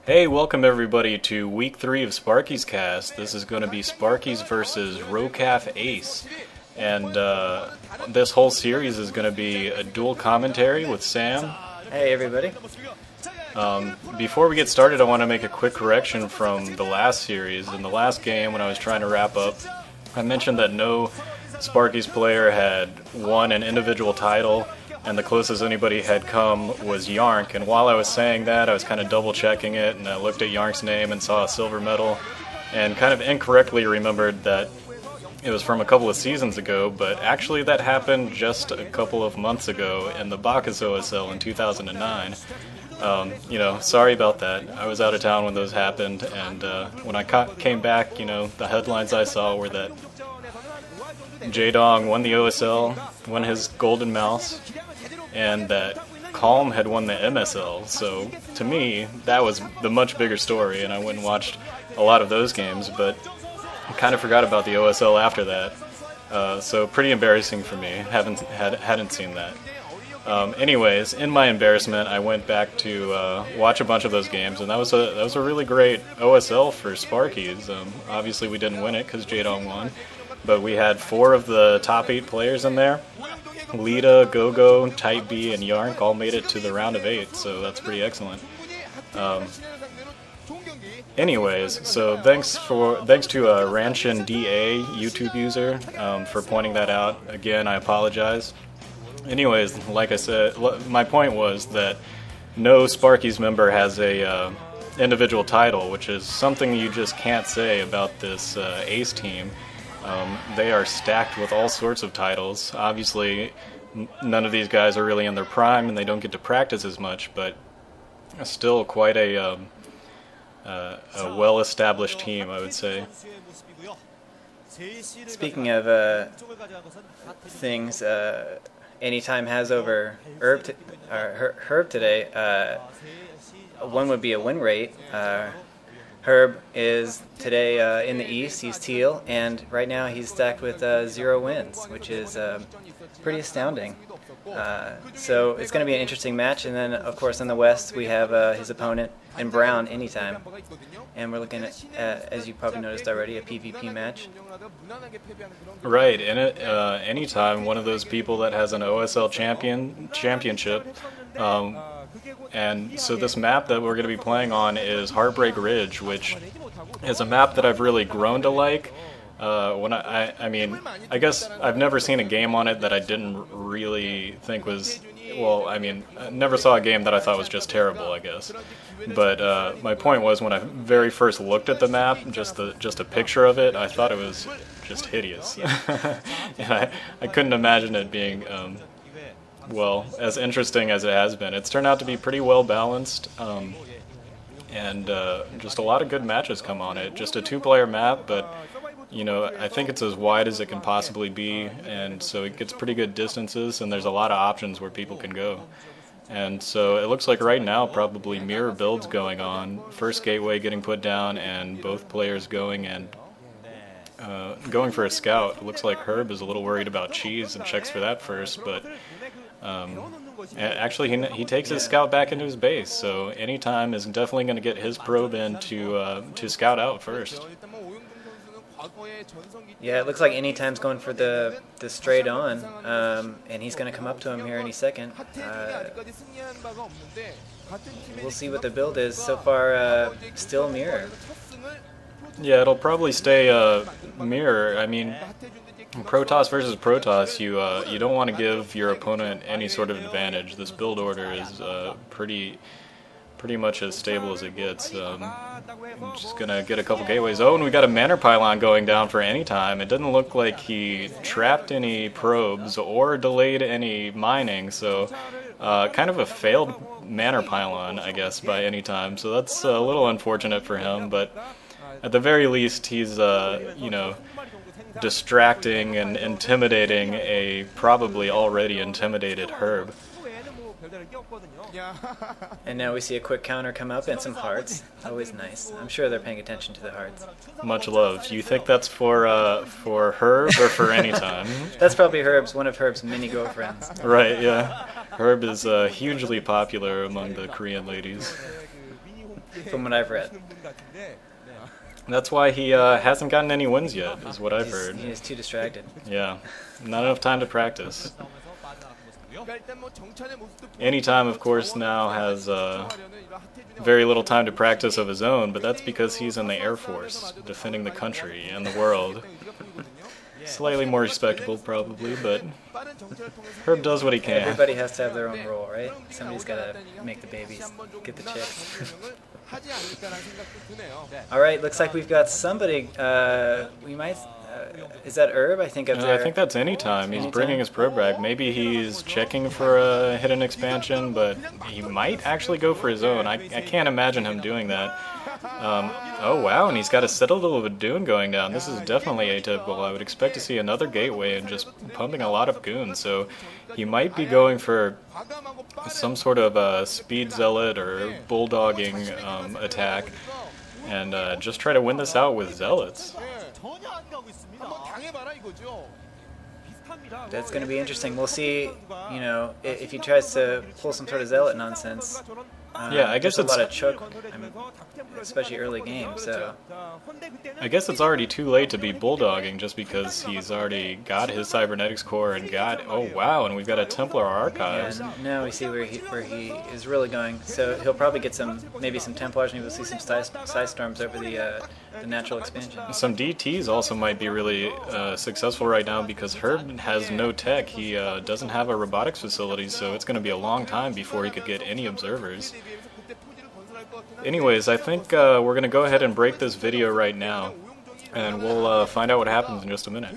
Hey, welcome everybody to week 3 of Sparkyz cast. This is going to be Sparkyz versus RoKAF Ace. And this whole series is going to be a dual commentary with Sam. Hey everybody. Before we get started, I want to make a quick correction from the last series. In the last game, when I was trying to wrap up, I mentioned that no Sparkyz player had won an individual title, and the closest anybody had come was Yarnk. And while I was saying that, I was kind of double checking it, and I looked at Yarnk's name and saw a silver medal, and kind of incorrectly remembered that it was from a couple of seasons ago, but actually that happened just a couple of months ago in the Bacchus OSL in 2009. Sorry about that. I was out of town when those happened, and when I came back, the headlines I saw were that Jaedong won the OSL, won his Golden Mouse, and that Calm had won the MSL. So to me, that was the much bigger story, and I went and watched a lot of those games, but I kind of forgot about the OSL after that. So pretty embarrassing for me. Hadn't seen that. Anyways, in my embarrassment, I went back to watch a bunch of those games, and that was a really great OSL for Sparkyz. Obviously, we didn't win it because Jaedong won, but we had 4 of the top 8 players in there. Lita, Gogo, Type B, and Yarnk all made it to the round of 8, so that's pretty excellent. Anyways, so thanks to Ranshin DA YouTube user for pointing that out. Again, I apologize. Anyways, like I said, my point was that no Sparkyz member has a individual title, which is something you just can't say about this Ace team. They are stacked with all sorts of titles. Obviously, none of these guys are really in their prime, and they don't get to practice as much, but still quite a well-established team, I would say. Speaking of things Anytime has over Herb today, one would be a win rate. Herb is today in the East, he's Teal, and right now he's stacked with 0 wins, which is pretty astounding. So it's going to be an interesting match, and then of course in the West we have his opponent in Brown, Anytime, and we're looking at, as you probably noticed already, a PvP match. Right, and Anytime, one of those people that has an OSL championship. And so this map that we're going to be playing on is Heartbreak Ridge, which is a map that I've really grown to like. I guess I've never seen a game on it that I didn't really think was, I never saw a game that I thought was just terrible, I guess. But my point was, when I very first looked at the map, just a picture of it, I thought it was just hideous. And I couldn't imagine it being as interesting as it has been. It's turned out to be pretty well balanced, and just a lot of good matches come on it. Just a 2-player map, but I think it's as wide as it can possibly be, and so it gets pretty good distances, and there's a lot of options where people can go. And so it looks like right now probably mirror builds going on. First gateway getting put down, and both players going and going for a scout. It looks like Herb is a little worried about cheese and checks for that first, but actually he takes his scout back into his base, so Anytime is definitely going to get his probe in to scout out first. Yeah, it looks like Anytime's going for the straight on, and he's going to come up to him here any second. We'll see what the build is. So far, still mirror. Yeah, it'll probably stay mirror. I mean, Protoss versus Protoss, you don't want to give your opponent any sort of advantage. This build order is pretty much as stable as it gets. I'm just gonna get a couple gateways. Oh, and we got a Manor Pylon going down for Anytime. It didn't look like he trapped any probes or delayed any mining, so kind of a failed Manor Pylon, I guess, by Anytime. So that's a little unfortunate for him, but at the very least, he's distracting and intimidating a probably already intimidated Herb. And now we see a quick counter come up and some hearts. Always nice. I'm sure they're paying attention to the hearts. Much love. You think that's for Herb or for Anytime? That's probably one of Herb's many girlfriends. Right, yeah. Herb is hugely popular among the Korean ladies. from what I've read. That's why he hasn't gotten any wins yet, is what I've heard. He is too distracted. Yeah, not enough time to practice. Anytime, of course, now has very little time to practice of his own, but that's because he's in the Air Force, defending the country and the world. Slightly more respectable, probably, but Herb does what he can. Everybody has to have their own role, right? Somebody's got to make the babies, get the chicks. All right, looks like we've got somebody. We might. Is that Herb? I think. I think that's Anytime. He's bringing his probe back. Maybe he's checking for a hidden expansion, but he might actually go for his own. I can't imagine him doing that. Oh wow, and he's got a Citadel of a Dune going down. This is definitely atypical. I would expect to see another gateway and just pumping a lot of goons. So he might be going for some sort of speed zealot or bulldogging attack, and just try to win this out with zealots. That's going to be interesting. We'll see, you know, if he tries to pull some sort of zealot nonsense. Yeah, I guess it's a lot of choke, especially early game. So I guess it's already too late to be bulldogging just because he's already got his cybernetics core and got. Oh wow, and we've got a Templar archives. Yeah, now we see where he is really going. So he'll probably get maybe some Templars, maybe we'll see some Side Storms over the natural expansion. Some DTs also might be really successful right now because Herb has no tech. He doesn't have a robotics facility, so it's going to be a long time before he could get any observers. Anyways, I think we're going to go ahead and break this video right now, and we'll find out what happens in just a minute.